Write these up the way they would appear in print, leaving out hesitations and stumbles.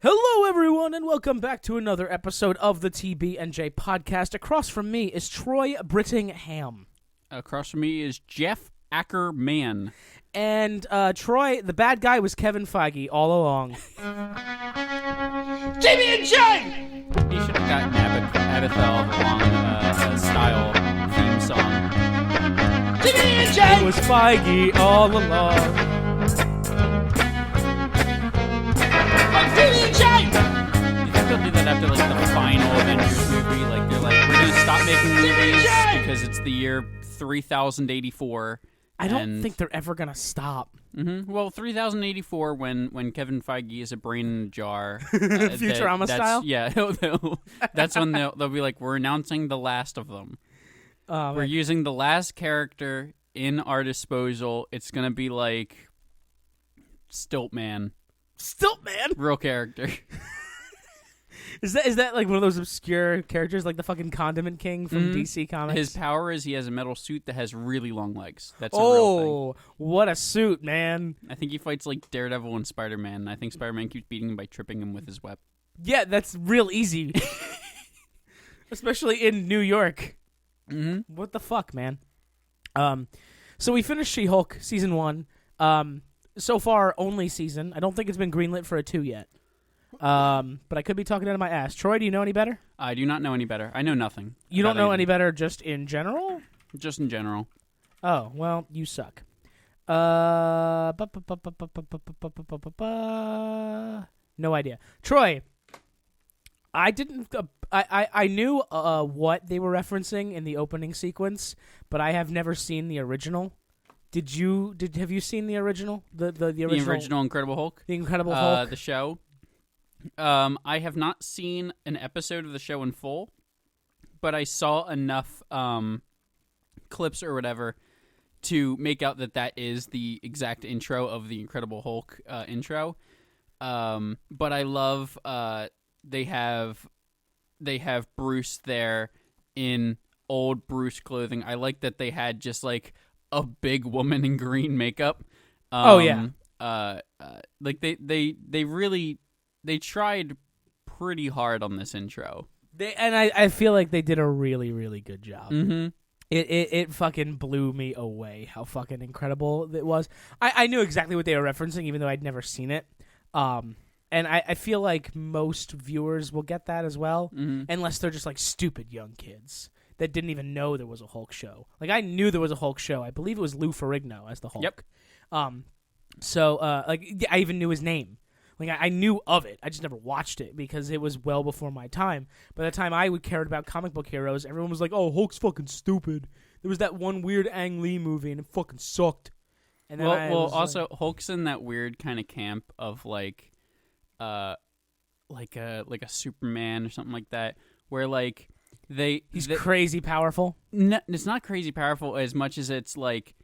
Hello, everyone, and welcome back to another episode of the TB&J podcast. Across from me is Troy Brittingham. Across from me is Jeff Ackerman. And, Troy, the bad guy was Kevin Feige all along. TB&J! He should have gotten Abathel the long style theme song. TB&J! It was Feige all along. TB&J! You think they'll do that after, like, the final Avengers movie? Like, they're like, we're gonna stop making movies because it's the year 3084. I don't think they're ever gonna stop. Mm-hmm. Well, 3084 when Kevin Feige is a brain in a jar. Futurama style? Yeah, that's when they'll be like, we're announcing the last of them. We're using the last character in our disposal. It's gonna be like Stiltman. Stiltman? Real character. Is that like one of those obscure characters, like the fucking Condiment King from DC Comics? His power is he has a metal suit that has really long legs. That's a real thing. Oh, what a suit, man. I think he fights like Daredevil and Spider-Man. I think Spider-Man keeps beating him by tripping him with his web. Yeah, that's real easy. Especially in New York. Mm-hmm. What the fuck, man? So we finished She-Hulk season 1. So far, only season. I don't think it's been greenlit for a 2 yet. But I could be talking out of my ass. Troy, do you know any better? I do not know any better. I know nothing. You don't know any better just in general? Just in general. Oh, well, you suck. No idea. Troy, I didn't. I knew what they were referencing in the opening sequence, but I have never seen the original. Have you seen the original? The original Incredible Hulk? The Incredible Hulk? The show. I have not seen an episode of the show in full, but I saw enough clips or whatever to make out that is the exact intro of the Incredible Hulk intro. But I love they have Bruce there in old Bruce clothing. I like that they had just like a big woman in green makeup. Like they really tried pretty hard on this intro. I feel like they did a really, really good job. Mm-hmm. It fucking blew me away how fucking incredible it was. I knew exactly what they were referencing, even though I'd never seen it. And I feel like most viewers will get that as well, unless they're just like stupid young kids that didn't even know there was a Hulk show. Like, I knew there was a Hulk show. I believe it was Lou Ferrigno as the Hulk. Yep. I even knew his name. Like, I knew of it. I just never watched it because it was well before my time. By the time I cared about comic book heroes, everyone was like, oh, Hulk's fucking stupid. There was that one weird Ang Lee movie, and it fucking sucked. And then also, Hulk's in that weird kind of camp of, like a Superman or something like that, where, like, he's crazy powerful. No, it's not crazy powerful as much as it's like,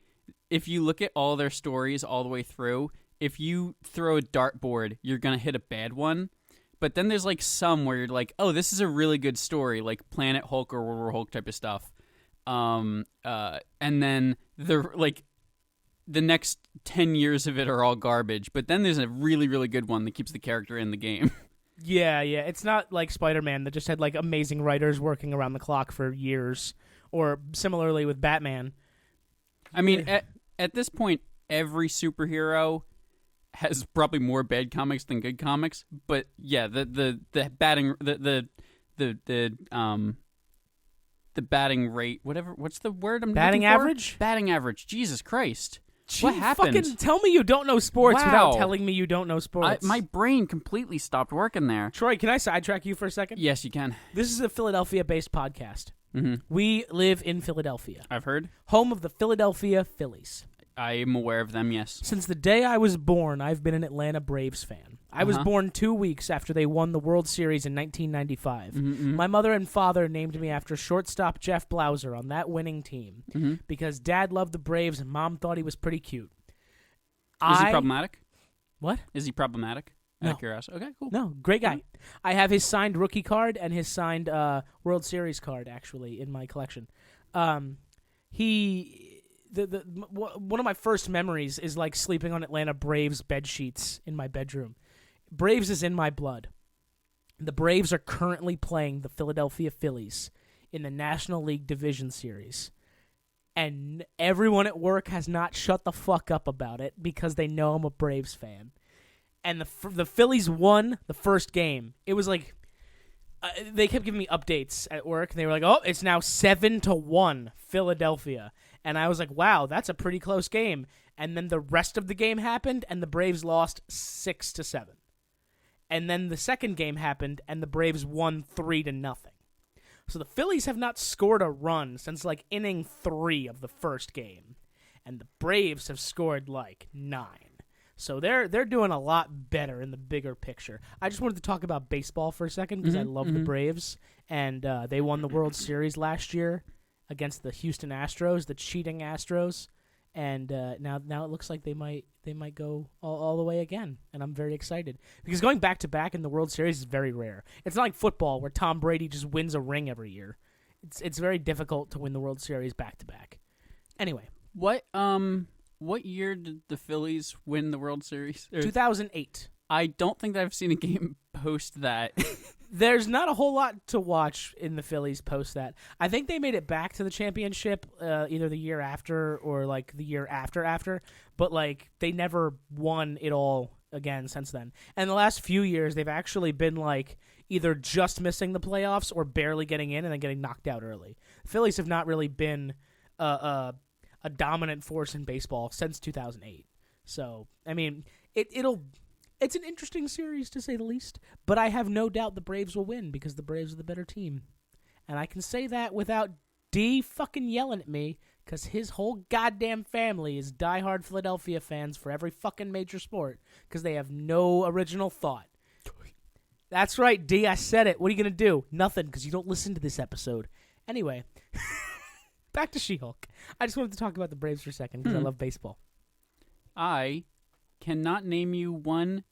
if you look at all their stories all the way through, if you throw a dartboard, you're gonna hit a bad one. But then there's like some where you're like, oh, this is a really good story, like Planet Hulk or World War Hulk type of stuff. And then the next 10 years of it are all garbage. But then there's a really, really good one that keeps the character in the game. Yeah. It's not like Spider-Man that just had like amazing writers working around the clock for years, or similarly with Batman. I mean, at this point, every superhero has probably more bad comics than good comics. But yeah, the batting the batting rate, whatever. What's the word I'm batting looking for? Average? Batting average. Jesus Christ. Gee, what happened? Fucking tell me you don't know sports Wow. without telling me you don't know sports. My brain completely stopped working there. Troy, can I sidetrack you for a second? Yes, you can. This is a Philadelphia-based podcast. Mm-hmm. We live in Philadelphia. I've heard. Home of the Philadelphia Phillies. I am aware of them, yes. Since the day I was born, I've been an Atlanta Braves fan. I was born 2 weeks after they won the World Series in 1995. Mm-hmm. My mother and father named me after shortstop Jeff Blauser on that winning team because Dad loved the Braves and Mom thought he was pretty cute. Is he problematic? What? Is he problematic? No. Out of curiosity. Okay, cool. No, great guy. I have his signed rookie card and his signed World Series card, actually, in my collection. One of my first memories is like sleeping on Atlanta Braves bed sheets in my bedroom. Braves is in my blood. The Braves are currently playing the Philadelphia Phillies in the National League Division Series. And everyone at work has not shut the fuck up about it because they know I'm a Braves fan. And the Phillies won the first game. It was like they kept giving me updates at work. And they were like, "Oh, it's now 7-1 Philadelphia." And I was like, "Wow, that's a pretty close game." And then the rest of the game happened, and the Braves lost 6-7. And then the second game happened, and the Braves won 3-0. So the Phillies have not scored a run since like inning 3 of the first game, and the Braves have scored like 9. So they're doing a lot better in the bigger picture. I just wanted to talk about baseball for a second because I love the Braves, and they won the World Series last year against the Houston Astros, the cheating Astros, and now it looks like they might go all the way again, and I'm very excited because going back to back in the World Series is very rare. It's not like football where Tom Brady just wins a ring every year. It's very difficult to win the World Series back to back. Anyway, what year did the Phillies win the World Series? 2008. I don't think that I've seen a game post that. There's not a whole lot to watch in the Phillies post that. I think they made it back to the championship either the year after or like the year after, but like they never won it all again since then. And the last few years, they've actually been like either just missing the playoffs or barely getting in and then getting knocked out early. The Phillies have not really been a dominant force in baseball since 2008. So, I mean, it's an interesting series to say the least, but I have no doubt the Braves will win because the Braves are the better team. And I can say that without D fucking yelling at me because his whole goddamn family is diehard Philadelphia fans for every fucking major sport because they have no original thought. That's right, D, I said it. What are you going to do? Nothing because you don't listen to this episode. Anyway, back to She-Hulk. I just wanted to talk about the Braves for a second because I love baseball. I cannot name you one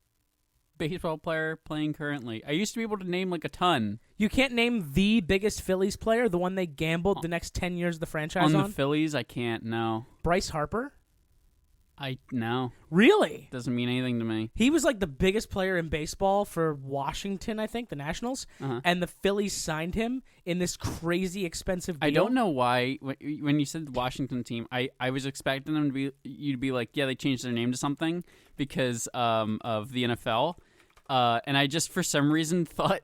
baseball player playing currently. I used to be able to name like a ton. You can't name the biggest Phillies player, the one they gambled the next 10 years of the franchise on? On the Phillies, I can't, no. Bryce Harper? No. Really? Doesn't mean anything to me. He was like the biggest player in baseball for Washington, I think, the Nationals, and the Phillies signed him in this crazy expensive deal. I don't know why, when you said the Washington team, I was expecting them to be like, yeah, they changed their name to something because of the NFL. And I just, for some reason, thought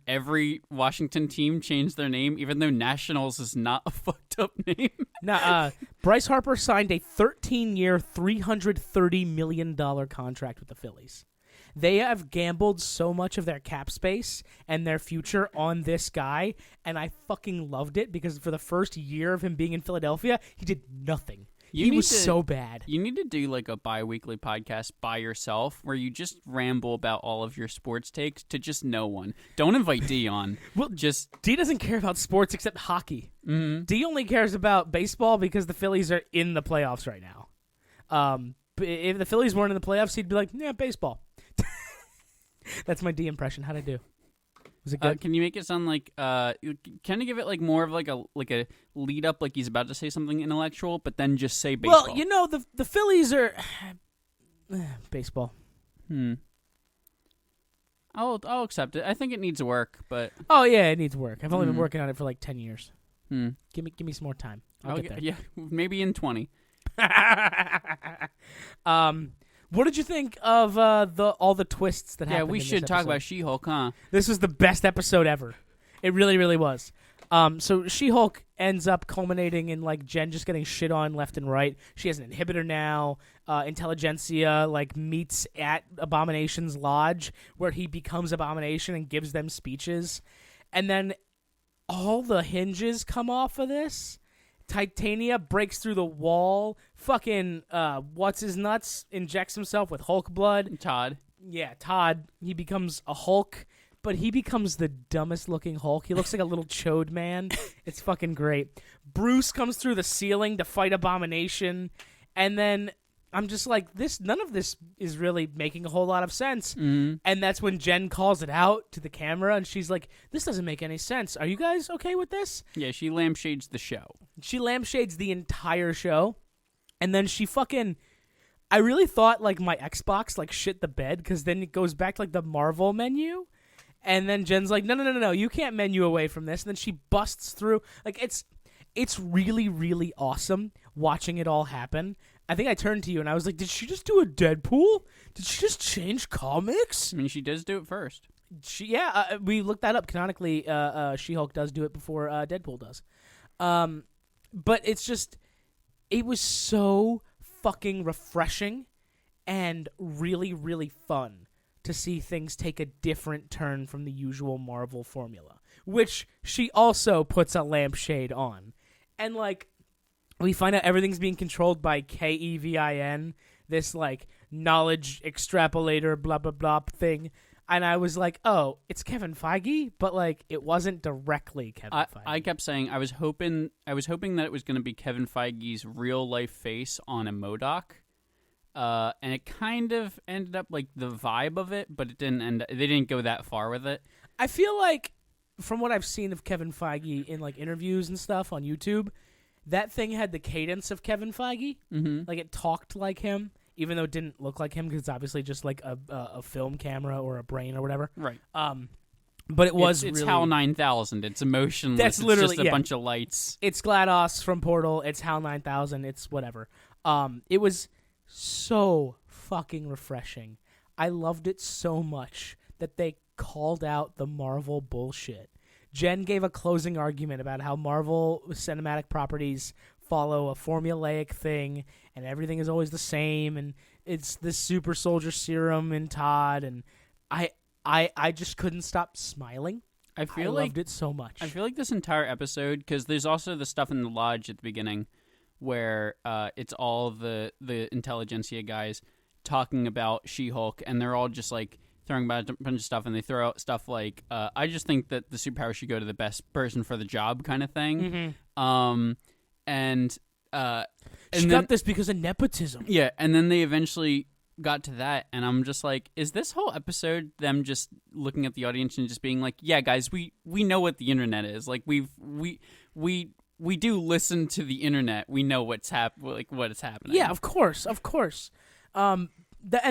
every Washington team changed their name, even though Nationals is not a fucked up name. Now, Bryce Harper signed a 13-year, $330 million contract with the Phillies. They have gambled so much of their cap space and their future on this guy, and I fucking loved it because for the first year of him being in Philadelphia, he did nothing. He was so bad. You need to do like a bi-weekly podcast by yourself where you just ramble about all of your sports takes to just no one. Don't invite D on. Well, D doesn't care about sports except hockey. Mm-hmm. D only cares about baseball because the Phillies are in the playoffs right now. But if the Phillies weren't in the playoffs, he'd be like, yeah, baseball. That's my D impression. How'd I do? Was it good? Can you make it sound like kind of give it like more of like a lead up, like he's about to say something intellectual, but then just say baseball? Well, you know the Phillies are baseball. I'll accept it. I think it needs work, but oh yeah, it needs work. I've only been working on it for like 10 years. Give me some more time. I'll get there. Yeah, maybe in 20. What did you think of all the twists that happened? Yeah, we should talk about She-Hulk, huh? This was the best episode ever. It really, really was. So She-Hulk ends up culminating in like Jen just getting shit on left and right. She has an inhibitor now. Intelligentsia like meets at Abomination's lodge where he becomes Abomination and gives them speeches, and then all the hinges come off of this. Titania breaks through the wall. Fucking what's his nuts injects himself with Hulk blood. Todd. Yeah, Todd. He becomes a Hulk, but he becomes the dumbest looking Hulk. He looks like a little chode man. It's fucking great. Bruce comes through the ceiling to fight Abomination, and then I'm just like, none of this is really making a whole lot of sense. And that's when Jen calls it out to the camera, and she's like, this doesn't make any sense. Are you guys okay with this? Yeah, she lampshades the show. She lampshades the entire show, and then she fucking... I really thought like my Xbox like shit the bed because then it goes back to like the Marvel menu, and then Jen's like, no, you can't menu away from this, and then she busts through. Like it's really really awesome watching it all happen. I think I turned to you and I was like, did she just do a Deadpool? Did she just change comics? I mean, she does do it first. We looked that up canonically. She-Hulk does do it before Deadpool does. But it's just, it was so fucking refreshing and really, really fun to see things take a different turn from the usual Marvel formula, which she also puts a lampshade on. And, like, we find out everything's being controlled by Kevin, this, like, knowledge extrapolator, blah, blah, blah thing. And I was like, oh, it's Kevin Feige, but like it wasn't directly Kevin Feige. I kept saying I was hoping that it was going to be Kevin Feige's real life face on a MODOK, and it kind of ended up like the vibe of it, but it didn't they didn't go that far with it. I feel like from what I've seen of Kevin Feige in like interviews and stuff on YouTube, that thing had the cadence of Kevin Feige, like it talked like him. Even though it didn't look like him because it's obviously just like a film camera or a brain or whatever. Right. But it was it's really... HAL 9000. It's emotionless. That's literally... It's just a bunch of lights. It's GLaDOS from Portal. It's HAL 9000. It's whatever. It was so fucking refreshing. I loved it so much that they called out the Marvel bullshit. Jen gave a closing argument about how Marvel cinematic properties follow a formulaic thing and everything is always the same and it's this super soldier serum in Todd, and I just couldn't stop smiling. I loved it so much. I feel like this entire episode, because there's also the stuff in the lodge at the beginning where it's all the intelligentsia guys talking about She-Hulk, and they're all just like throwing about a bunch of stuff, and they throw out stuff like, I just think that the superpower should go to the best person for the job kind of thing. And she got this because of nepotism. Yeah, and then they eventually got to that, and I'm just like, is this whole episode them just looking at the audience and just being like, yeah, guys, we know what the internet is. Like, we do listen to the internet. We know what is happening. Yeah, of course. And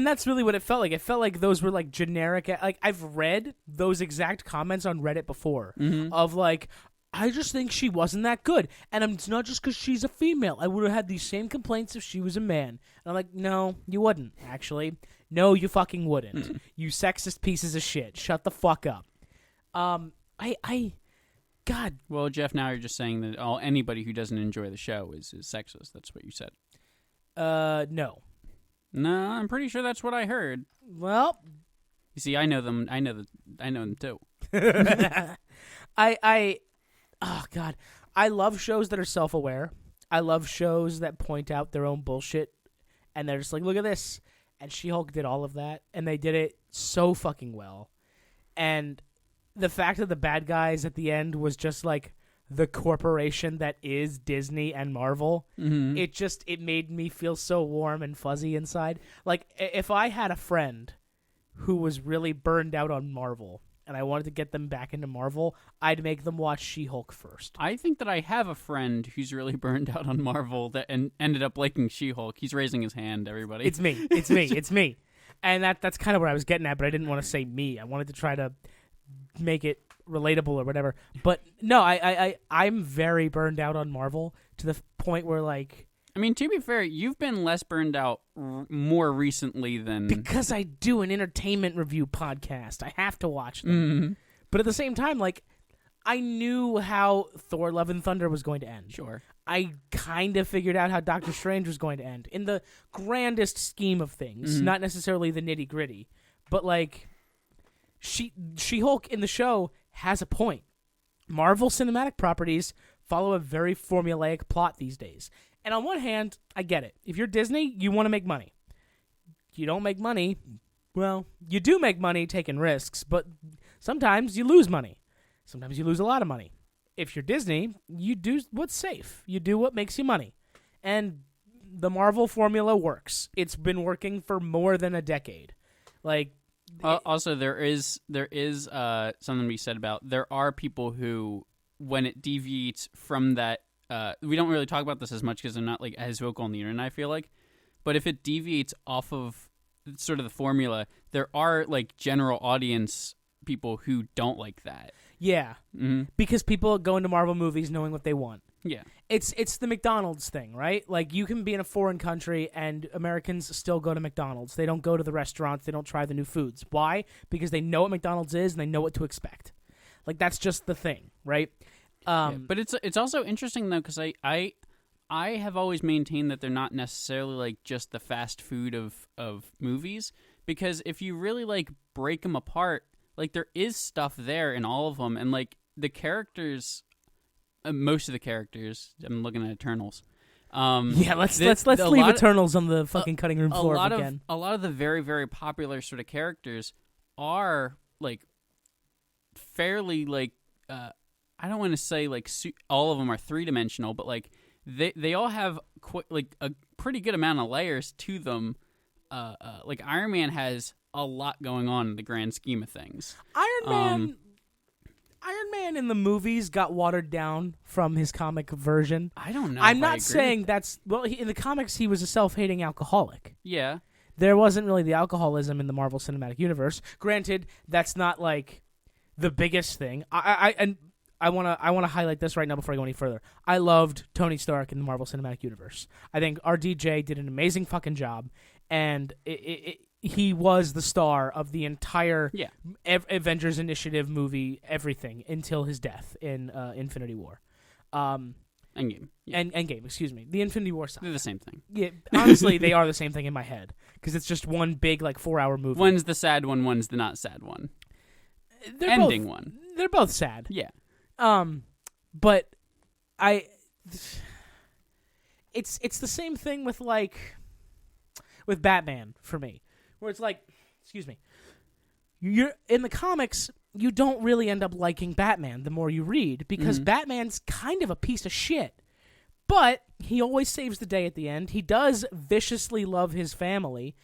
that's really what it felt like. It felt like those were like generic. Like I've read those exact comments on Reddit before of like, I just think she wasn't that good. And it's not just because she's a female. I would have had these same complaints if she was a man. And I'm like, no, you wouldn't, actually. No, you fucking wouldn't. You sexist pieces of shit. Shut the fuck up. God. Well, Jeff, now you're just saying that anybody who doesn't enjoy the show is sexist. That's what you said. No. No, I'm pretty sure that's what I heard. Well. You see, I know them. I know them too. Oh, God. I love shows that are self-aware. I love shows that point out their own bullshit, and they're just like, look at this. And She-Hulk did all of that, and they did it so fucking well. And the fact that the bad guys at the end was just like the corporation that is Disney and Marvel, it made me feel so warm and fuzzy inside. Like, if I had a friend who was really burned out on Marvel, and I wanted to get them back into Marvel, I'd make them watch She-Hulk first. I think that I have a friend who's really burned out on Marvel and ended up liking She-Hulk. He's raising his hand, everybody. It's me. And that's kind of where I was getting at, but I didn't want to say me. I wanted to try to make it relatable or whatever. But no, I'm very burned out on Marvel to the point where, like... I mean, to be fair, you've been less burned out more recently than... Because I do an entertainment review podcast. I have to watch them. But at the same time, like, I knew how Thor Love and Thunder was going to end. Sure. I kind of figured out how Doctor Strange was going to end. In the grandest scheme of things. Not necessarily the nitty-gritty. But, like, She-Hulk in the show has a point. Marvel cinematic properties follow a very formulaic plot these days. And on one hand, I get it. If you're Disney, you want to make money. You don't make money, well, you do make money taking risks, but sometimes you lose money. Sometimes you lose a lot of money. If you're Disney, you do what's safe. You do what makes you money. And the Marvel formula works. It's been working for more than a decade. Like, also, there is something to be said about there are people who, when it deviates from that, we don't really talk about this as much because they're not like as vocal on the internet, I feel like. But if it deviates off of sort of the formula, there are like general audience people who don't like that. Yeah, because people go into Marvel movies knowing what they want. Yeah. It's the McDonald's thing, right? Like, you can be in a foreign country and Americans still go to McDonald's. They don't go to the restaurants. They don't try the new foods. Why? Because they know what McDonald's is and they know what to expect. Like, that's just the thing, right? But it's also interesting, though, because I have always maintained that they're not necessarily like just the fast food of movies, because if you really like break them apart, like there is stuff there in all of them, and like the characters, most of the characters. I'm looking at Eternals. Yeah, let's leave Eternals on the fucking cutting room floor again. A lot of the very, very popular sort of characters are like fairly like I don't want to say like all of them are 3-dimensional, but like they all have like a pretty good amount of layers to them. Like Iron Man has a lot going on in the grand scheme of things. Iron Man in the movies got watered down from his comic version. I don't know. I'm not saying that's in the comics he was a self-hating alcoholic. Yeah. There wasn't really the alcoholism in the Marvel Cinematic Universe. Granted, that's not like the biggest thing. I want to highlight this right now before I go any further. I loved Tony Stark in the Marvel Cinematic Universe. I think RDJ did an amazing fucking job, and he was the star of the entire Avengers Initiative movie, everything, until his death in Infinity War. Endgame. Yeah. Endgame, excuse me. The Infinity War side. They're the same thing. Yeah, honestly, they are the same thing in my head, because it's just one big, like, 4-hour movie. One's the sad one, one's the not sad one. One. They're both sad. Yeah. But it's the same thing with Batman for me, where it's like, excuse me, you're in the comics, you don't really end up liking Batman the more you read, because Batman's kind of a piece of shit, but he always saves the day at the end. He does viciously love his family,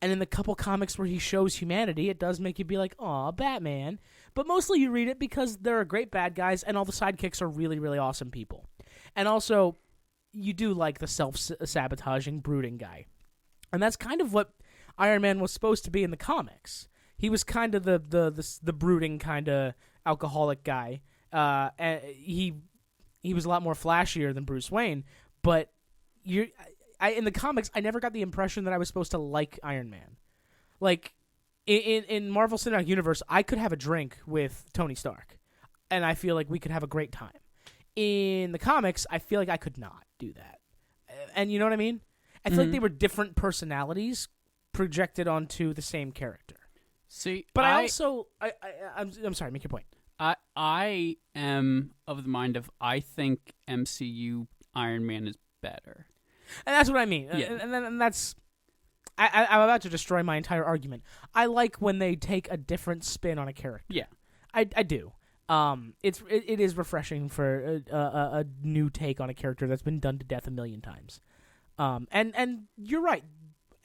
and in the couple comics where he shows humanity, it does make you be like, aw, Batman. But mostly you read it because there are great bad guys, and all the sidekicks are really, really awesome people. And also, you do like the self-sabotaging, brooding guy. And that's kind of what Iron Man was supposed to be in the comics. He was kind of the brooding kind of alcoholic guy. And he was a lot more flashier than Bruce Wayne. But in the comics, I never got the impression that I was supposed to like Iron Man. Like, in Marvel Cinematic Universe, I could have a drink with Tony Stark, and I feel like we could have a great time. In the comics, I feel like I could not do that. And you know what I mean? I feel like they were different personalities projected onto the same character. See, but I'm sorry, make your point. I am of the mind of I think MCU Iron Man is better. And that's what I mean. Yeah. And that's... I'm about to destroy my entire argument. I like when they take a different spin on a character. Yeah. I do. It is refreshing for a new take on a character that's been done to death a million times. And you're right.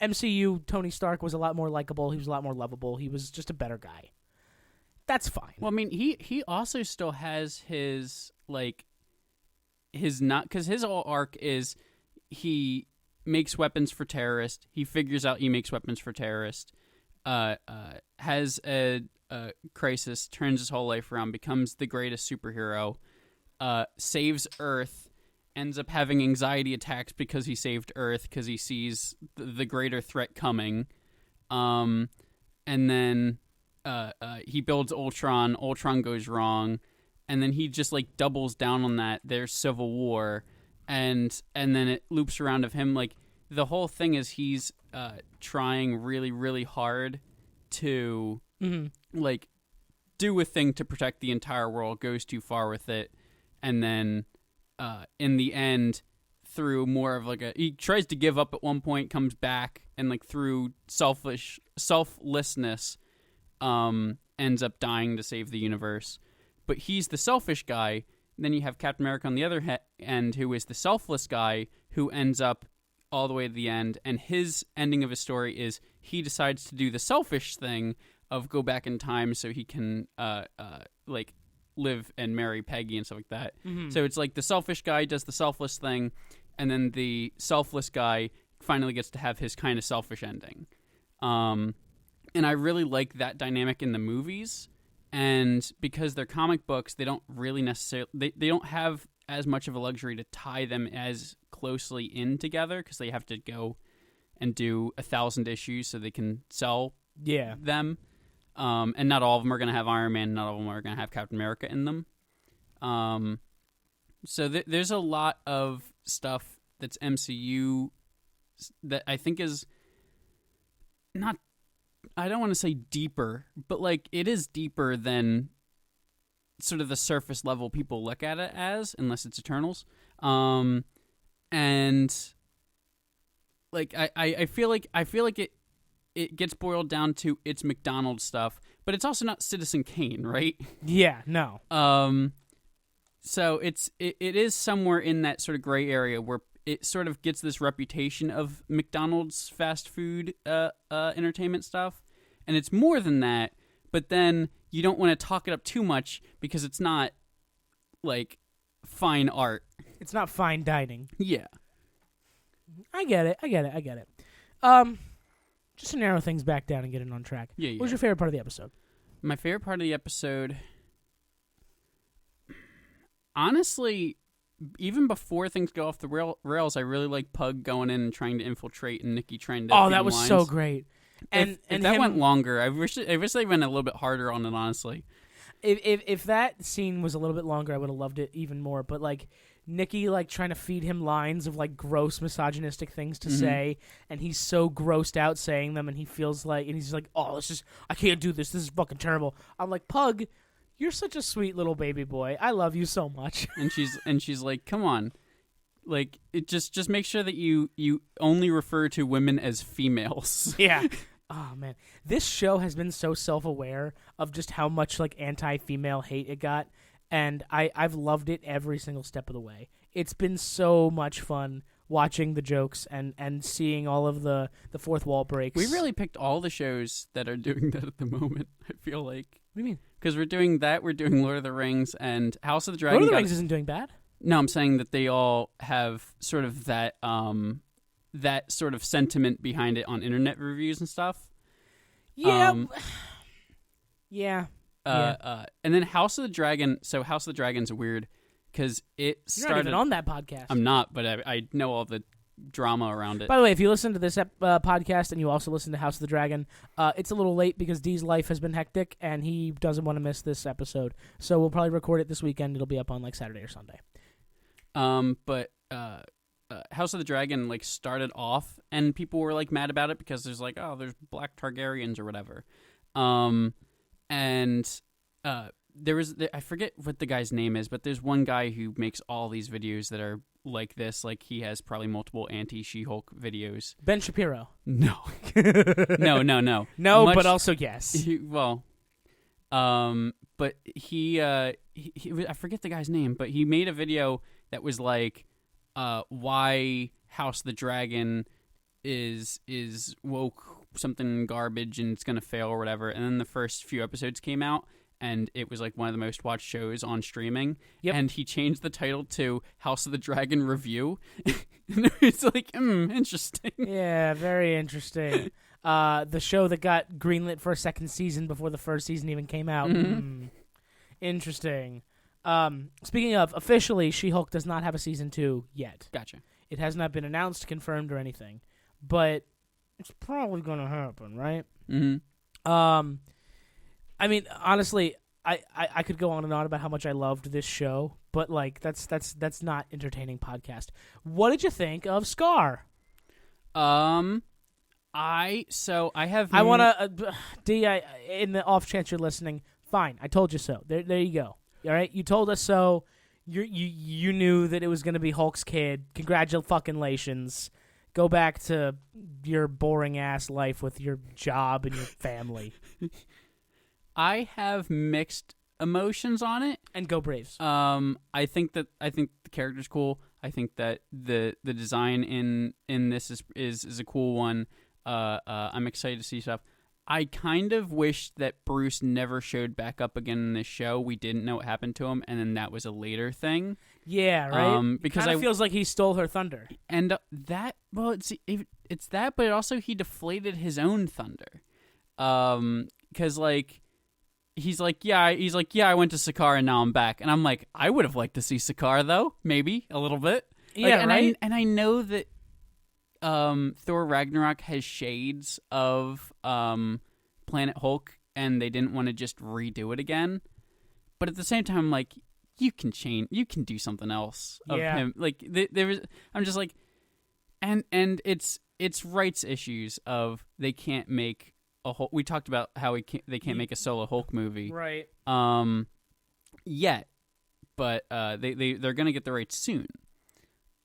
MCU Tony Stark was a lot more likable. He was a lot more lovable. He was just a better guy. That's fine. Well, I mean, he also still has his not, because his whole arc is he makes weapons for terrorists. He figures out he makes weapons for terrorists. Has a crisis, turns his whole life around, becomes the greatest superhero. Saves Earth. Ends up having anxiety attacks because he saved Earth, because he sees the greater threat coming. And then he builds Ultron. Ultron goes wrong. And then he just like doubles down on that. There's Civil War. And then it loops around of him. Like, the whole thing is he's trying really, really hard to like do a thing to protect the entire world, goes too far with it, and then in the end, through more of like he tries to give up at one point, comes back, and like through selflessness, ends up dying to save the universe. But he's the selfish guy. And then you have Captain America on the other end, who is the selfless guy, who ends up all the way to the end. And his ending of his story is he decides to do the selfish thing of go back in time so he can like live and marry Peggy and stuff like that. So it's like the selfish guy does the selfless thing, and then the selfless guy finally gets to have his kind of selfish ending. And I really like that dynamic in the movies. And because they're comic books, they don't really necessarily they don't have as much of a luxury to tie them as closely in together, because they have to go and do 1,000 issues so they can sell them. And not all of them are going to have Iron Man. Not all of them are going to have Captain America in them. So there's a lot of stuff that's MCU that I think is not, I don't want to say deeper, but like it is deeper than sort of the surface level people look at it as, unless it's Eternals. And like I feel like it gets boiled down to it's McDonald's stuff, but it's also not Citizen Kane, right? Yeah, no. So it is somewhere in that sort of gray area where it sort of gets this reputation of McDonald's fast food entertainment stuff, and it's more than that. But then you don't want to talk it up too much because it's not like fine art. It's not fine dining. Yeah, I get it. Just to narrow things back down and get it on track. Yeah. What was your favorite part of the episode? My favorite part of the episode, honestly, even before things go off the rails, I really like Pug going in and trying to infiltrate, and Nikki trying to. Oh, that was so great. And that went longer. I wish they went a little bit harder on it. Honestly, if that scene was a little bit longer, I would have loved it even more. But like Nikki, like trying to feed him lines of like gross misogynistic things to say, and he's so grossed out saying them, and he feels like, and he's like, "Oh, I can't do this. This is fucking terrible." I'm like, Pug, you're such a sweet little baby boy. I love you so much. And she's like, "Come on." Like, it just make sure that you only refer to women as females. Yeah. Oh, man. This show has been so self-aware of just how much, like, anti-female hate it got, and I've loved it every single step of the way. It's been so much fun watching the jokes and seeing all of the fourth wall breaks. We really picked all the shows that are doing that at the moment, I feel like. What do you mean? Because we're doing Lord of the Rings, and House of the Dragon. Lord of the Rings isn't doing bad? No, I'm saying that they all have sort of that sort of sentiment behind it on internet reviews and stuff. Yeah. Yeah. And then House of the Dragon. So House of the Dragon's weird because it started. You're not even on that podcast. I'm not, but I know all the drama around it. By the way, if you listen to this podcast and you also listen to House of the Dragon, it's a little late because Dee's life has been hectic and he doesn't want to miss this episode. So we'll probably record it this weekend. It'll be up on like Saturday or Sunday. But House of the Dragon like started off, and people were like mad about it because there's like, oh, there's black Targaryens or whatever. And there was I forget what the guy's name is, but there's one guy who makes all these videos that are like this. Like he has probably multiple anti-She-Hulk videos. Ben Shapiro. No, no. No, but also yes. But he I forget the guy's name, but he made a video that was like, why House of the Dragon is woke something garbage and it's gonna fail or whatever. And then the first few episodes came out, and it was like one of the most watched shows on streaming. Yep. And he changed the title to House of the Dragon Review. It's like, interesting. Yeah, very interesting. The show that got greenlit for a second season before the first season even came out. Interesting. Speaking of, officially, She-Hulk does not have a season 2 yet. Gotcha. It has not been announced, confirmed, or anything. But it's probably going to happen, right? Mm-hmm. I mean, honestly, I could go on and on about how much I loved this show, but like that's not entertaining podcast. What did you think of Scar? I want to D. In the off chance you're listening, fine. I told you so. There you go. All right, you told us so. You knew that it was going to be Hulk's kid. Congratulations. Go back to your boring ass life with your job and your family. I have mixed emotions on it, and go Braves. I think the character's cool. I think that the design in this is a cool one. I'm excited to see stuff. I kind of wish that Bruce never showed back up again in this show. We didn't know what happened to him, and then that was a later thing. Yeah, right. Because it feels like he stole her thunder. And that, well, it's that, but also he deflated his own thunder. Because like he's like, yeah, I went to Sakaar and now I'm back, and I'm like, I would have liked to see Sakaar though, maybe a little bit. Yeah, right. I know that Thor Ragnarok has shades of Planet Hulk, and they didn't want to just redo it again. But at the same time, I'm like, you can do something else of him. Like I'm just like, and it's rights issues of they can't make a Hulk. We talked about how they can't make a solo Hulk movie, right? Yet, but they're gonna get the rights soon.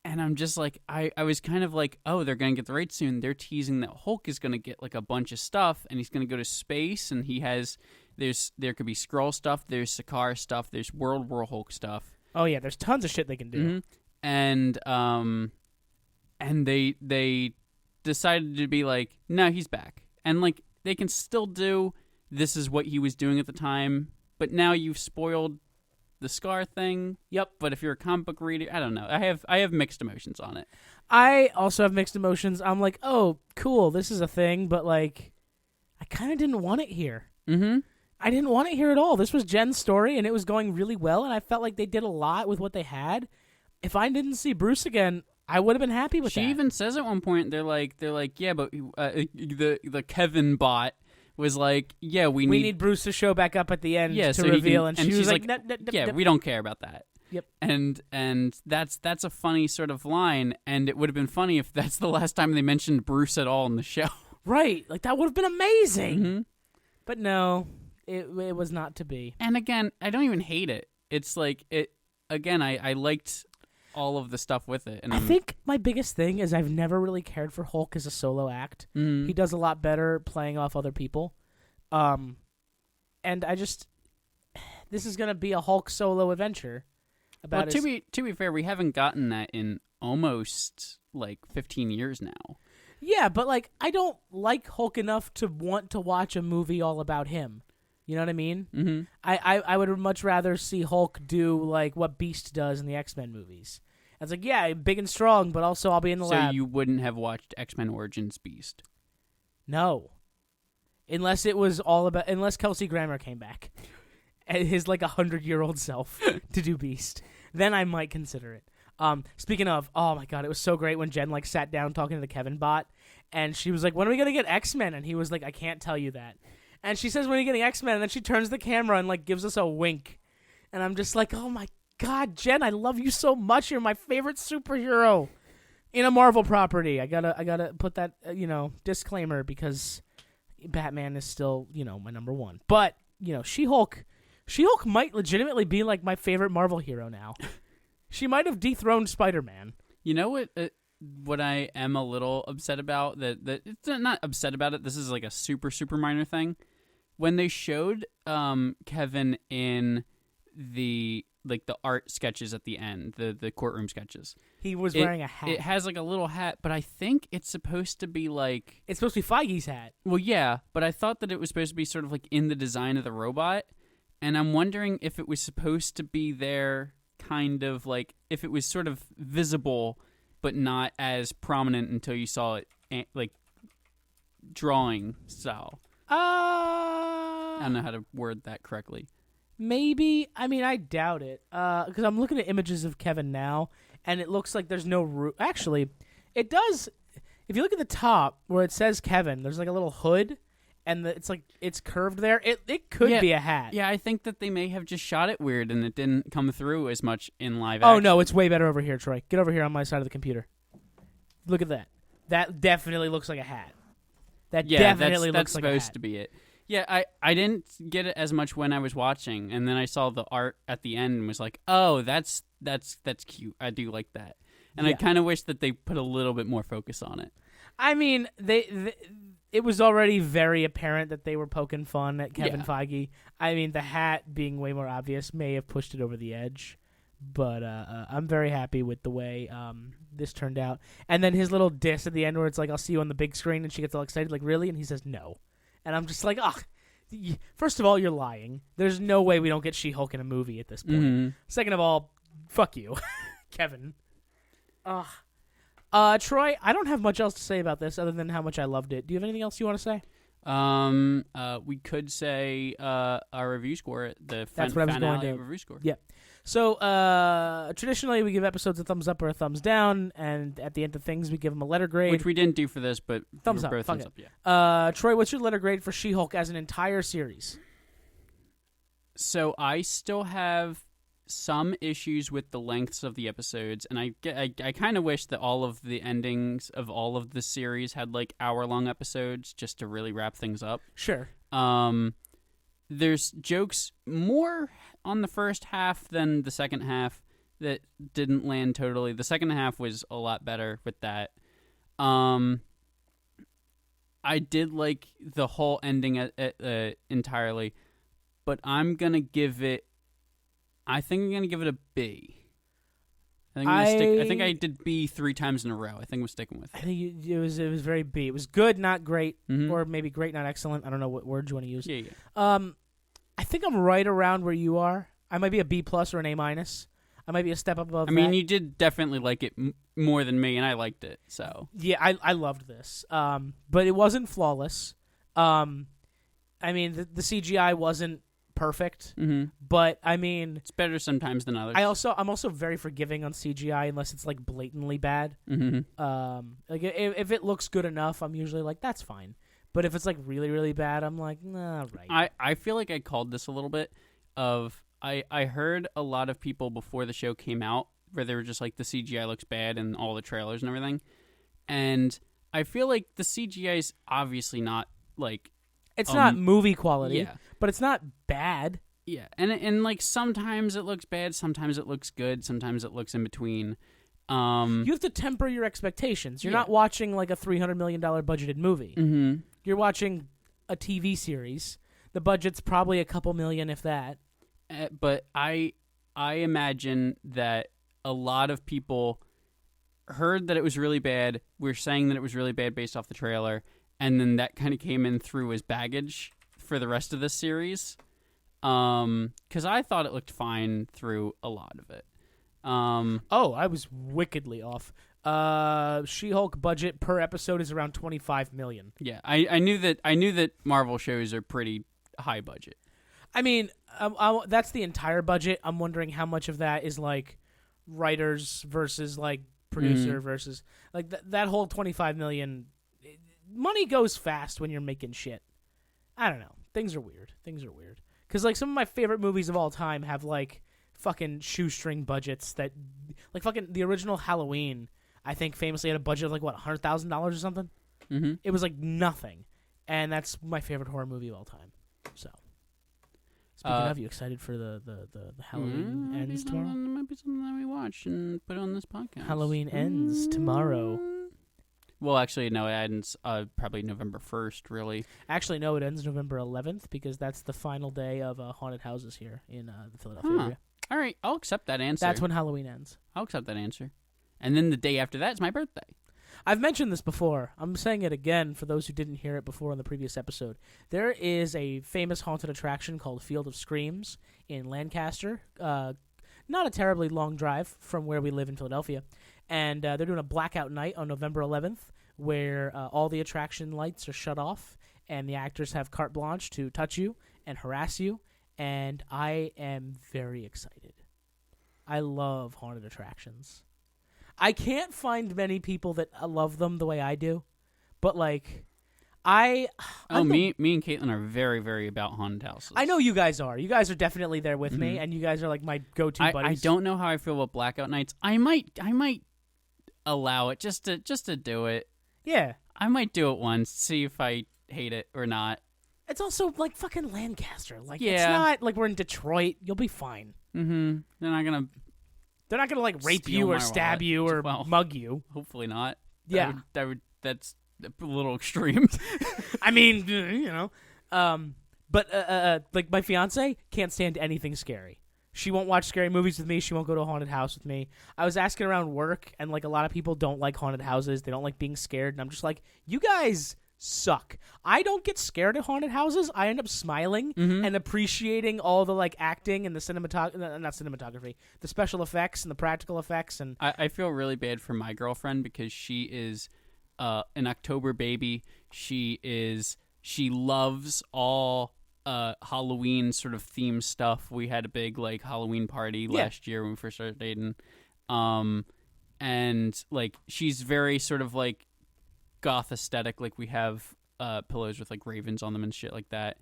And I'm just like, I was kind of like, oh, they're going to get the rights soon. They're teasing that Hulk is going to get like a bunch of stuff, and he's going to go to space, and there could be Skrull stuff, there's Sakaar stuff, there's World War Hulk stuff. Oh yeah, there's tons of shit they can do. Mm-hmm. And they decided to be like, no, he's back. And like, they can still do, this is what he was doing at the time, but now you've spoiled the Scar thing. Yep. But if you're a comic book reader, I don't know. I have mixed emotions on it. I also have mixed emotions. I'm like, oh, cool, this is a thing, but like, I kind of didn't want it here. Mm-hmm. I didn't want it here at all. This was Jen's story, and it was going really well, and I felt like they did a lot with what they had. If I didn't see Bruce again, I would have been happy with that. She even says at one point, they're like, yeah, but the Kevin bot was like, yeah, we need Bruce to show back up at the end to so reveal, and she was she's like, yeah, we don't care about that. Yep. And that's a funny sort of line, and it would have been funny if that's the last time they mentioned Bruce at all in the show. Right, like that would have been amazing. Mm-hmm. But no, it was not to be. And again, I don't even hate it. It's like I liked all of the stuff with it. And I think my biggest thing is I've never really cared for Hulk as a solo act. Mm-hmm. He does a lot better playing off other people. And I just, this is going to be a Hulk solo adventure. Well, to be fair, we haven't gotten that in almost like 15 years now. Yeah, but like I don't like Hulk enough to want to watch a movie all about him. You know what I mean? Mm-hmm. I would much rather see Hulk do like what Beast does in the X-Men movies. It's like, yeah, big and strong, but also I'll be in the lab. So you wouldn't have watched X-Men Origins Beast? No. Unless it was all about, unless Kelsey Grammer came back and his like 100-year-old self to do Beast, then I might consider it. Speaking of, oh my god, it was so great when Jen like sat down talking to the Kevin bot, and she was like, "When are we gonna get X-Men?" And he was like, "I can't tell you that." And she says, "When are you getting X-Men?" And then she turns the camera and like gives us a wink, and I'm just like, "Oh my god, Jen, I love you so much. You're my favorite superhero in a Marvel property." I gotta put that disclaimer because Batman is still my number one. But She-Hulk might legitimately be like my favorite Marvel hero now. She might have dethroned Spider-Man. You know what I am a little upset about? That it's not upset about it. This is like a super, super minor thing. When they showed Kevin in the art sketches at the end, the courtroom sketches, he was wearing a hat. It has like a little hat, but I think it's supposed to be like, it's supposed to be Feige's hat. Well, yeah, but I thought that it was supposed to be sort of like in the design of the robot, and I'm wondering if it was supposed to be there. Kind of like if it was sort of visible but not as prominent until you saw it like drawing style. I don't know how to word that correctly. Maybe. I mean, I doubt it because I'm looking at images of Kevin now and it looks like there's no roof. Actually, it does. If you look at the top where it says Kevin, there's like a little hood and it's curved there. It could be a hat. Yeah, I think that they may have just shot it weird and it didn't come through as much in live action. Oh, no, it's way better over here, Troy. Get over here on my side of the computer. Look at that. That definitely looks like a hat. That definitely looks like a hat. That's supposed to be it. Yeah, I didn't get it as much when I was watching, and then I saw the art at the end and was like, oh, that's cute. I do like that. And I kind of wish that they put a little bit more focus on it. I mean, it was already very apparent that they were poking fun at Kevin Feige. I mean, the hat being way more obvious may have pushed it over the edge. But I'm very happy with the way this turned out. And then his little diss at the end where it's like, I'll see you on the big screen, and she gets all excited, like, really? And he says, no. And I'm just like, first of all, you're lying. There's no way we don't get She-Hulk in a movie at this point. Mm-hmm. Second of all, fuck you, Kevin. Troy, I don't have much else to say about this other than how much I loved it. Do you have anything else you want to say? We could say our review score, the That's what I was going to. review score. Yeah. So traditionally, we give episodes a thumbs up or a thumbs down, and at the end of things, we give them a letter grade. Which we didn't do for this, but thumbs up. both Fuck thumbs it. up. Yeah. Troy, what's your letter grade for She-Hulk as an entire series? So I still have some issues with the lengths of the episodes, and I kind of wish that all of the endings of all of the series had like hour-long episodes just to really wrap things up. Sure. There's jokes more on the first half than the second half that didn't land totally. The second half was a lot better with that. I did like the whole ending entirely, but I'm gonna give it. I think I'm gonna give it a B. I think I did B 3 times in a row. I think I'm sticking with it. I think it was very B. It was good, not great, Mm-hmm. or maybe great, not excellent. I don't know what words you want to use. Yeah. I think I'm right around where you are. I might be a B+ or an A-. I might be a step up above. I mean, that. you did definitely like it more than me, and I liked it. So Yeah, I loved this. But it wasn't flawless. I mean, the CGI wasn't perfect, mm-hmm. but I mean, it's better sometimes than others. I'm also very forgiving on CGI unless it's like blatantly bad. Mm-hmm. Like if it looks good enough, I'm usually like, that's fine. But if it's like really, really bad, I'm like, nah, right. I feel like I called this a little bit of I heard a lot of people before the show came out where they were just like, the CGI looks bad and all the trailers and everything, and I feel like the CGI is obviously not like it's not movie quality, yeah. but it's not bad. Yeah, and like sometimes it looks bad, sometimes it looks good, sometimes it looks in between. You have to temper your expectations. You're Yeah. not watching like a $300 million budgeted movie. Mm-hmm. You're watching a TV series. The budget's probably a couple million, if that. But I imagine that a lot of people heard that it was really bad. We're saying that it was really bad based off the trailer, and then that kind of came in through as baggage for the rest of this series. Because I thought it looked fine through a lot of it. I was wickedly off. She-Hulk budget per episode is around $25 million. Yeah, I knew that Marvel shows are pretty high budget. I mean, that's the entire budget. I'm wondering how much of that is like writers versus like producer versus like that whole $25 million. Money goes fast when you're making shit. I don't know. Things are weird. Because like some of my favorite movies of all time have like fucking shoestring budgets that, like fucking the original Halloween, I think famously had a budget of like what, $100,000 or something. Mm-hmm. It was like nothing, and that's my favorite horror movie of all time. So, speaking of, you excited for the Halloween ends tomorrow? That might be something that we watch and put on this podcast. Halloween ends tomorrow. Well, actually, no, it ends probably November 1st, really. Actually, no, it ends November 11th because that's the final day of haunted houses here in the Philadelphia area. All right, I'll accept that answer. That's when Halloween ends. I'll accept that answer. And then the day after that is my birthday. I've mentioned this before. I'm saying it again for those who didn't hear it before on the previous episode. There is a famous haunted attraction called Field of Screams in Lancaster. Not a terribly long drive from where we live in Philadelphia. And they're doing a blackout night on November 11th where all the attraction lights are shut off and the actors have carte blanche to touch you and harass you. And I am very excited. I love haunted attractions. I can't find many people that love them the way I do, but like, me and Caitlin are very, very about haunted houses. I know you guys are. You guys are definitely there with me, and you guys are like my go-to buddies. I don't know how I feel about blackout nights. I might allow it just to do it. Yeah, I might do it once, see if I hate it or not. It's also like fucking Lancaster. Like, yeah. It's not like we're in Detroit. You'll be fine. Mm-hmm. They're not gonna like rape you or stab you or mug you. Hopefully not. Yeah, that's a little extreme. I mean, you know, but like my fiance can't stand anything scary. She won't watch scary movies with me. She won't go to a haunted house with me. I was asking around work, and like a lot of people don't like haunted houses. They don't like being scared, and I'm just like, you guys suck. I don't get scared at haunted houses. I end up smiling and appreciating all the like acting and the cinematography, the special effects and the practical effects. And I feel really bad for my girlfriend because she is an October baby. She loves all Halloween sort of theme stuff. We had a big like Halloween party last year when we first started dating. And like she's very sort of like goth aesthetic. Like we have pillows with like ravens on them and shit like that.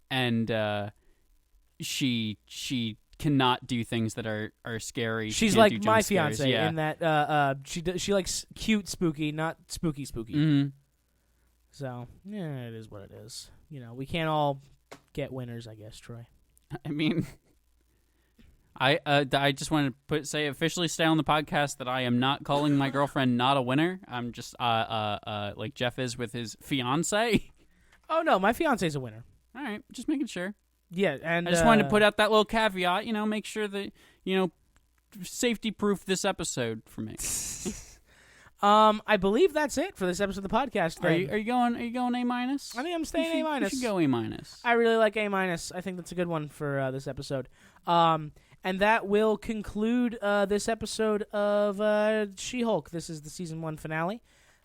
And she cannot do things that are scary. She's like my fiance in that she likes cute spooky, not spooky. Mm-hmm. So yeah, it is what it is. You know, we can't all get winners, I guess, Troy. I mean, I just want to say officially stay on the podcast that I am not calling my girlfriend not a winner. I'm just like Jeff is with his fiance. Oh no, my fiance's a winner. All right, just making sure. Yeah, and I just wanted to put out that little caveat. You know, make sure that safety proof this episode for me. I believe that's it for this episode of the podcast. Are you going A minus? I think I'm staying A minus. You should go A minus. I really like A minus. I think that's a good one for this episode. And that will conclude this episode of She-Hulk. This is the season 1 finale.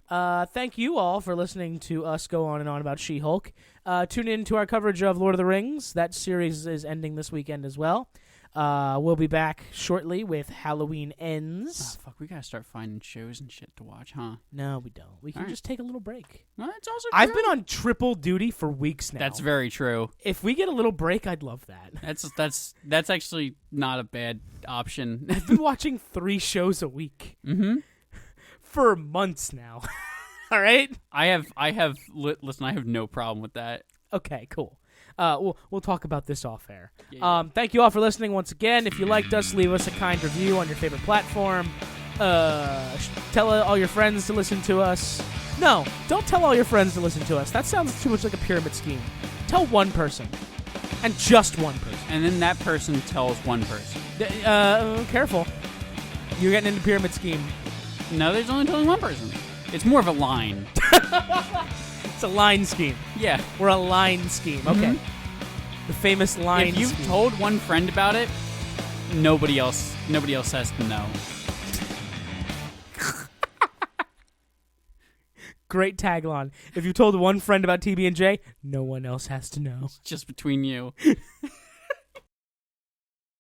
Thank you all for listening to us go on and on about She-Hulk. Tune in to our coverage of Lord of the Rings. That series is ending this weekend as well. We'll be back shortly with Halloween Ends. Oh, fuck, we gotta start finding shows and shit to watch, huh? No, we don't. We can just take a little break. Well, that's also true. I've been on triple duty for weeks now. That's very true. If we get a little break, I'd love that. That's actually not a bad option. I've been watching 3 shows a week. Mm-hmm. For months now. All right? Listen, I have no problem with that. Okay, cool. We'll talk about this off air. Yeah. Thank you all for listening once again. If you liked us, leave us a kind review on your favorite platform. Tell all your friends to listen to us. No, don't tell all your friends to listen to us. That sounds too much like a pyramid scheme. Tell one person. And just one person. And then that person tells one person. Careful. You're getting into pyramid scheme. No, there's only telling one person. It's more of a line. It's a line scheme. Yeah. We're a line scheme. Okay. The famous line If you've scheme. told one friend about it, nobody else has to know. Great tagline. If you told one friend about TB&J, no one else has to know. It's just between you.